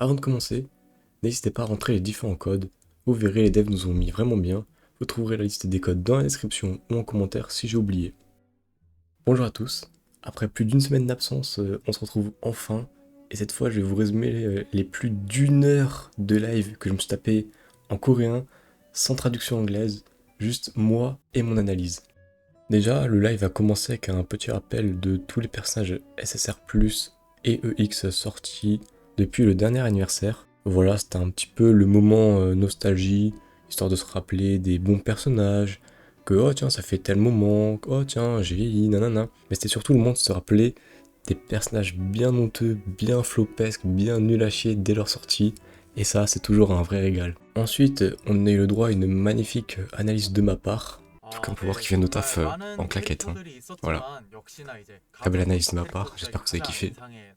Avant de commencer, n'hésitez pas à rentrer les différents codes. Vous verrez, les devs nous ont mis vraiment bien. Vous trouverez la liste des codes dans la description ou en commentaire si j'ai oublié. Bonjour à tous. Après plus d'une semaine d'absence, on se retrouve enfin. Et cette fois, je vais vous résumer les plus d'une heure de live que je me suis tapé en coréen, sans traduction anglaise, juste moi et mon analyse. Déjà, le live a commencé avec un petit rappel de tous les personnages SSR+, et EX sortis depuis le dernier anniversaire. Voilà, c'était un petit peu le moment nostalgie, histoire de se rappeler des bons personnages, que oh tiens, ça fait tel moment, oh tiens, j'ai vieilli, nanana. Mais c'était surtout le moment de se rappeler des personnages bien honteux, bien flopesques, bien nuls à chier dès leur sortie, et ça, c'est toujours un vrai régal. Ensuite, on a eu le droit à une magnifique analyse de ma part. En tout cas, on peut voir qu'ils viennent au taf en claquette. Hein. Voilà. Très belle analyse de ma part, j'espère que vous avez kiffé.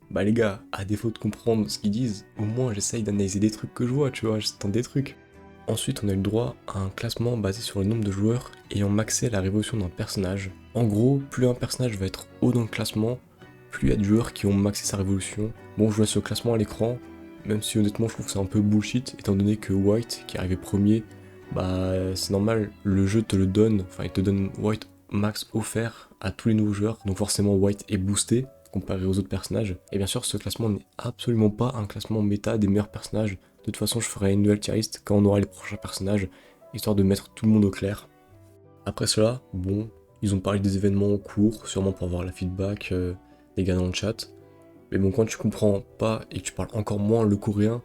Bah les gars, à défaut de comprendre ce qu'ils disent, au moins j'essaye d'analyser des trucs que je vois, tu vois, je tente des trucs. Ensuite, on a eu le droit à un classement basé sur le nombre de joueurs ayant maxé la révolution d'un personnage. En gros, plus un personnage va être haut dans le classement, plus il y a de joueurs qui ont maxé sa révolution. Bon, je vois ce classement à l'écran, même si honnêtement je trouve que c'est un peu bullshit, étant donné que White, qui est arrivé premier, bah c'est normal, le jeu te le donne, enfin il te donne White max offert à tous les nouveaux joueurs, donc forcément White est boosté comparé aux autres personnages. Et bien sûr, ce classement n'est absolument pas un classement méta des meilleurs personnages. De toute façon, je ferai une nouvelle tier list quand on aura les prochains personnages, histoire de mettre tout le monde au clair. Après cela, bon, ils ont parlé des événements en cours, sûrement pour avoir la feedback des gars dans le chat. Mais bon, quand tu comprends pas et que tu parles encore moins le coréen,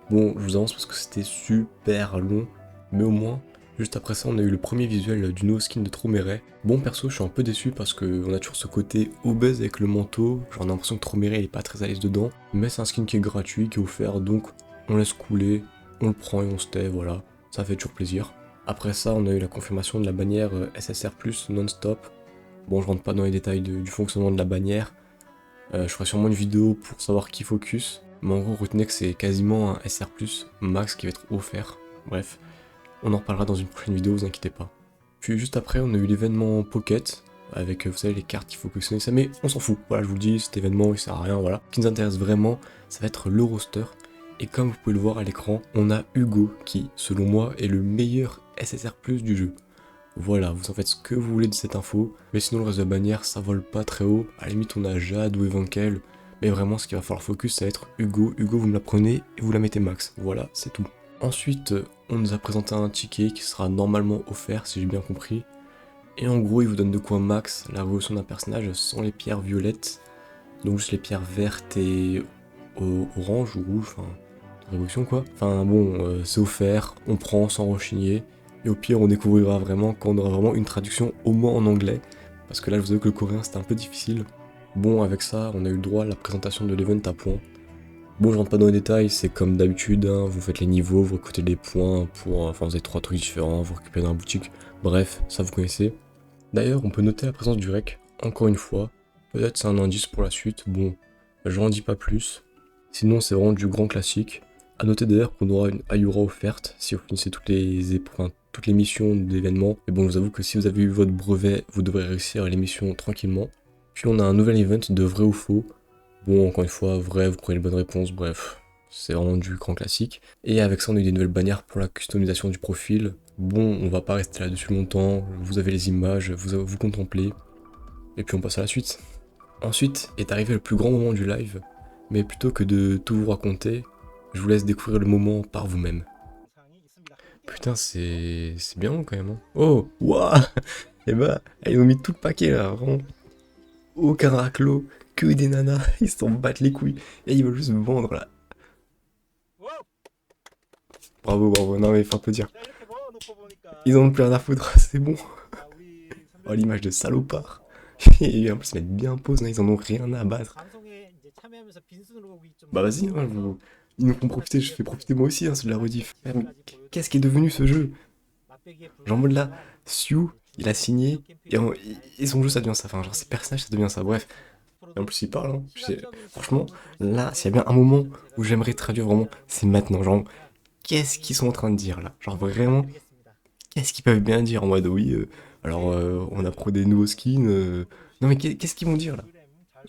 bon, je vous avance parce que c'était super long, mais au moins, juste après ça, on a eu le premier visuel du nouveau skin de Tromere. Bon, perso, je suis un peu déçu parce qu'on a toujours ce côté obèse avec le manteau, genre on a l'impression que Tromere il est pas très à l'aise dedans, mais c'est un skin qui est gratuit, qui est offert, donc on laisse couler, on le prend et on se tait, voilà, ça fait toujours plaisir. Après ça, on a eu la confirmation de la bannière SSR+, non-stop. Bon, je rentre pas dans les détails du fonctionnement de la bannière, je ferai sûrement une vidéo pour savoir qui focus. Mais en gros, retenez que c'est quasiment un SR+, max qui va être offert. Bref, on en reparlera dans une prochaine vidéo, vous inquiétez pas. Puis juste après, on a eu l'événement Pocket, avec, vous savez, les cartes qu'il faut collectionner, ça, mais on s'en fout. Voilà, je vous le dis, cet événement, il sert à rien, voilà. Ce qui nous intéresse vraiment, ça va être le roster. Et comme vous pouvez le voir à l'écran, on a Hugo, qui, selon moi, est le meilleur SSR+, du jeu. Voilà, vous en faites ce que vous voulez de cette info, mais sinon le reste de la bannière ça vole pas très haut, à la limite on a Jade ou Evankel, mais vraiment ce qu'il va falloir focus ça va être Hugo, Hugo vous me la prenez et vous la mettez max, voilà c'est tout. Ensuite on nous a présenté un ticket qui sera normalement offert si j'ai bien compris, et en gros il vous donne de quoi max la révolution d'un personnage sans les pierres violettes, donc juste les pierres vertes et orange ou rouge, enfin révolution quoi. Enfin bon, c'est offert, on prend sans rechigner. Et au pire, on découvrira vraiment quand on aura vraiment une traduction au moins en anglais. Parce que là, je vous avoue que le coréen, c'était un peu difficile. Bon, avec ça, on a eu le droit à la présentation de l'event à points. Bon, je rentre pas dans les détails, c'est comme d'habitude, hein, vous faites les niveaux, vous recrutez des points pour... Enfin, vous avez 3 trucs différents, vous récupérez dans la boutique. Bref, ça vous connaissez. D'ailleurs, on peut noter la présence du rec, encore une fois. Peut-être c'est un indice pour la suite, bon, j'en dis pas plus. Sinon, c'est vraiment du grand classique. A noter d'ailleurs qu'on aura une Ayura offerte si vous finissez toutes les missions d'événements. Mais bon, je vous avoue que si vous avez eu votre brevet, vous devrez réussir les missions tranquillement. Puis on a un nouvel event de vrai ou faux. Bon, encore une fois, vrai, vous prenez les bonnes réponses, bref, c'est vraiment du grand classique. Et avec ça, on a eu des nouvelles bannières pour la customisation du profil. Bon, on va pas rester là-dessus longtemps, vous avez les images, vous contemplez. Et puis on passe à la suite. Ensuite est arrivé le plus grand moment du live, mais plutôt que de tout vous raconter, je vous laisse découvrir le moment par vous-même. Putain, c'est bien long quand même. Hein. Oh, waouh. Et bah, ils ont mis tout le paquet là, vraiment. Aucun raclo, que des nanas, ils s'en battent les couilles. Et ils veulent juste me vendre là. Bravo, bravo, non mais faut applaudir. Ils en ont plus rien à foutre, c'est bon. Oh, l'image de salopard. Et en plus, ils mettent bien pause, hein, ils en ont rien à battre. Bah vas-y, hein, ils nous font profiter, je fais profiter moi aussi, hein, c'est de la rediff. Mais qu'est-ce qui est devenu ce jeu? Genre en mode là, Siu, il a signé, et son jeu ça devient ça, enfin genre ses personnages ça devient ça, bref. Et en plus il parle, hein. Franchement, là, s'il y a bien un moment où j'aimerais traduire vraiment, c'est maintenant. Genre, qu'est-ce qu'ils sont en train de dire là? Genre vraiment, qu'est-ce qu'ils peuvent bien dire en mode oui, alors on a pro des nouveaux skins, non mais qu'est-ce qu'ils vont dire là?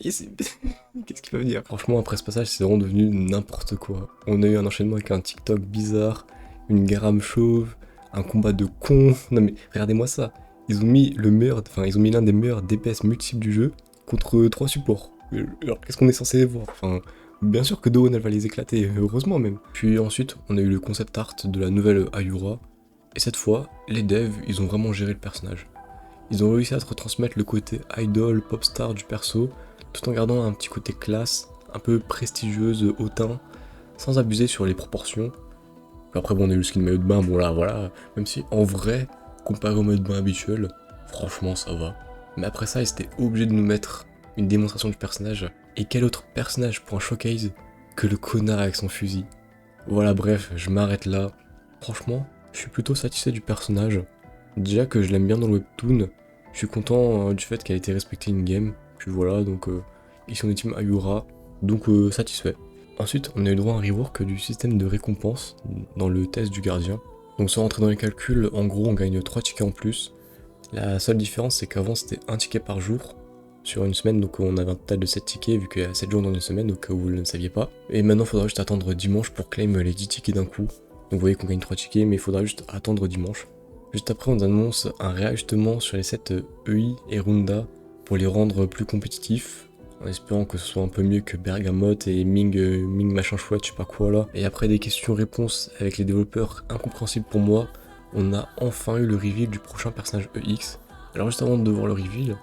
Et qu'est-ce qu'il va me dire? Franchement, après ce passage, c'est vraiment devenu n'importe quoi. On a eu un enchaînement avec un TikTok bizarre, une gamme chauve, un combat de cons. Non mais regardez-moi ça. Ils ont mis ils ont mis l'un des meilleurs DPS multiples du jeu contre trois supports. Alors qu'est-ce qu'on est censé voir? Enfin, bien sûr que Dawn elle va les éclater, heureusement même. Puis ensuite, on a eu le concept art de la nouvelle Ayura. Et cette fois, les devs, ils ont vraiment géré le personnage. Ils ont réussi à te retransmettre le côté idol, pop star du perso, tout en gardant un petit côté classe, un peu prestigieuse, hautain, sans abuser sur les proportions. Après bon, on a eu le skin maillot de bain, bon là voilà, même si en vrai, comparé au maillot de bain habituel, franchement ça va. Mais après ça, ils étaient obligés de nous mettre une démonstration du personnage. Et quel autre personnage pour un showcase que le connard avec son fusil? Voilà, bref, je m'arrête là. Franchement, je suis plutôt satisfait du personnage. Déjà que je l'aime bien dans le webtoon, je suis content du fait qu'elle ait été respectée in-game. Puis voilà, donc ici on est team Ayura, donc satisfait. Ensuite, on a eu droit à un rework du système de récompense dans le test du gardien. Donc sans rentrer dans les calculs, en gros on gagne 3 tickets en plus. La seule différence c'est qu'avant c'était un ticket par jour sur une semaine, donc on avait un total de 7 tickets vu qu'il y a 7 jours dans une semaine, au cas où vous ne le saviez pas. Et maintenant il faudra juste attendre dimanche pour claim les 10 tickets d'un coup. Donc vous voyez qu'on gagne 3 tickets, mais il faudra juste attendre dimanche. Juste après, on annonce un réajustement sur les sets EI et Runda pour les rendre plus compétitifs, en espérant que ce soit un peu mieux que Bergamote et Ming machin chouette, je sais pas quoi là. Et après des questions-réponses avec les développeurs incompréhensibles pour moi, on a enfin eu le reveal du prochain personnage EX. Alors juste avant de voir le reveal,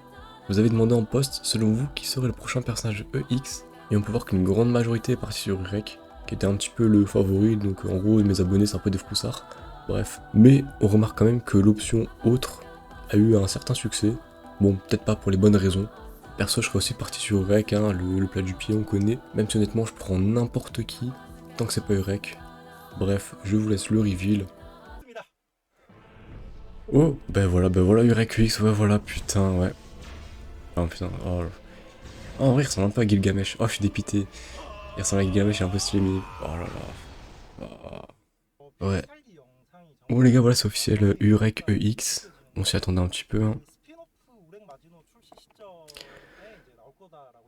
vous avez demandé en post, selon vous, qui serait le prochain personnage EX, et on peut voir qu'une grande majorité est partie sur Urek, qui était un petit peu le favori, donc en gros mes abonnés c'est un peu des froussards. Bref, mais on remarque quand même que l'option autre a eu un certain succès. Bon, peut-être pas pour les bonnes raisons. Perso, je serais aussi parti sur Urek, hein, le plat du pied, on connaît. Même si honnêtement, je prends n'importe qui, tant que c'est pas Urek. Bref, je vous laisse le reveal. Oh, ben voilà Urek UX, ouais, voilà, putain, ouais. Oh putain, oh là. Oh, en vrai, il ressemble un peu à Gilgamesh. Oh, je suis dépité. Il ressemble à Gilgamesh, il est un peu stylé, mais... Oh là là. Oh. Ouais. Bon les gars, voilà, c'est officiel, Urek EX. On s'y attendait un petit peu, hein.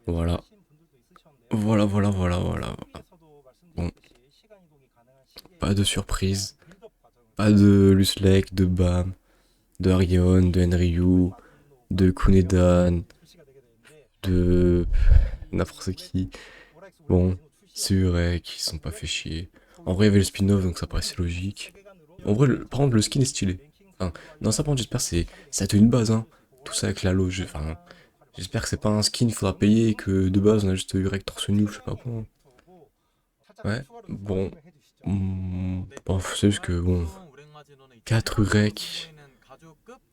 Voilà. Voilà. Bon, pas de surprise. Pas de Luslek, de Bam, de Arion, de Enryu, de Kunedan, de n'importe qui. Bon, c'est Urek, ils se sont pas fait chier. En vrai, il y avait le spin-off, donc ça paraissait logique. En vrai, par contre, le skin est stylé. Enfin, non, ça, par contre, j'espère que ça a une base, hein. Tout ça avec la loge. Enfin, j'espère que c'est pas un skin qu'il faudra payer et que de base, on a juste Urek torse nu, je sais pas quoi. Ouais, bon. Bon, c'est juste que, bon. 4 Urek.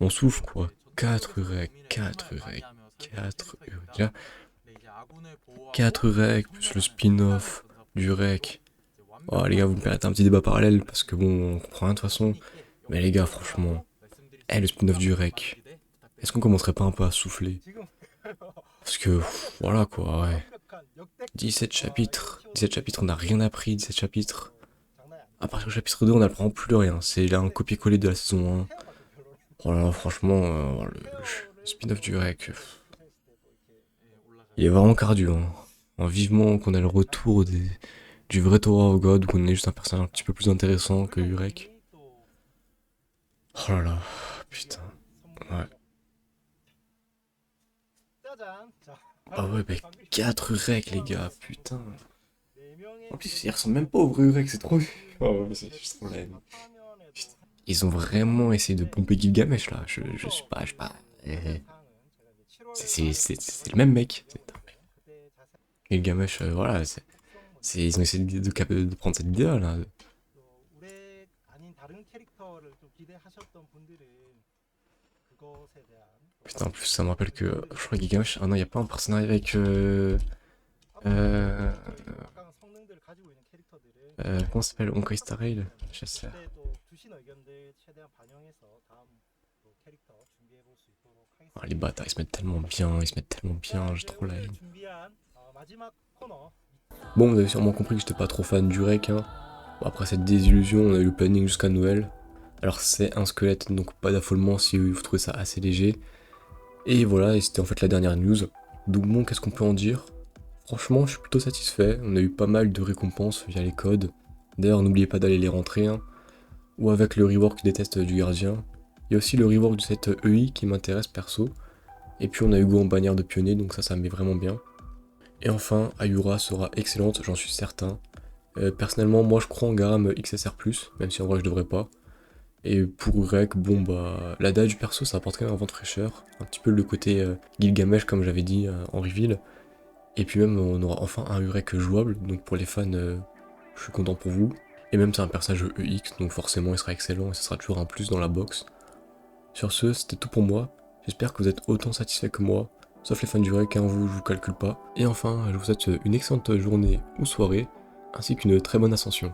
On souffle, quoi. 4 Urek, 4 Urek, 4 Urek. Là, 4 Urek, plus le spin-off du Rek. Oh, les gars, vous me permettez un petit débat parallèle, parce que bon, on comprend rien de toute façon. Mais les gars, franchement. Le spin-off du Rek. Est-ce qu'on commencerait pas un peu à souffler? Parce que, voilà quoi, ouais. 17 chapitres. 17 chapitres, on n'a rien appris, 17 chapitres. À partir du chapitre 2, on n'apprend plus rien. C'est là un copier-coller de la saison 1. Oh là là, franchement, le spin-off du Rek, il est vraiment cardio. Hein. Vivement qu'on ait le retour du vrai Tower of God, qu'on ait juste un personnage un petit peu plus intéressant que Urek. Oh là là, putain. Ouais. Ah ouais, bah 4 Urek, les gars, putain. En plus, il ressemble même pas au vrai Urek, c'est trop. Oh, c'est juste trop laid. Putain. Ils ont vraiment essayé de pomper Gilgamesh là. Je sais pas. C'est le même mec. Gilgamesh, voilà. Ils ont essayé de prendre cette idée là. Putain, en plus, ça me rappelle que. Je crois que Gilgamesh. Ah non, y a pas un partenariat avec. Euh, comment ça s'appelle? Honkai Star Rail? Chasseur. Ah, les bâtards, ils se mettent tellement bien, j'ai trop la haine. Bon, vous avez sûrement compris que j'étais pas trop fan du Rek, hein. Bon, après cette désillusion, on a eu le planning jusqu'à Noël. Alors c'est un squelette, donc pas d'affolement si vous trouvez ça assez léger. Et voilà, et c'était en fait la dernière news. Donc bon, qu'est-ce qu'on peut en dire? Franchement, je suis plutôt satisfait, on a eu pas mal de récompenses via les codes. D'ailleurs, n'oubliez pas d'aller les rentrer, hein. Ou avec le rework des tests du gardien. Il y a aussi le rework de cette EI qui m'intéresse perso. Et puis on a Hugo en bannière de pionnier, donc ça me met vraiment bien. Et enfin, Ayura sera excellente, j'en suis certain. Personnellement, moi je crois en Garam XSR+, même si en vrai je devrais pas. Et pour Urek, bon bah, la date du perso ça apporte quand même un vent de fraîcheur. Un petit peu le côté Gilgamesh comme j'avais dit en reveal. Et puis même on aura enfin un Urek jouable, donc pour les fans, je suis content pour vous. Et même c'est un personnage EX, donc forcément il sera excellent et ce sera toujours un plus dans la box. Sur ce, c'était tout pour moi. J'espère que vous êtes autant satisfaits que moi. Sauf les fans du rec, hein, je vous calcule pas. Et enfin, je vous souhaite une excellente journée ou soirée, ainsi qu'une très bonne ascension.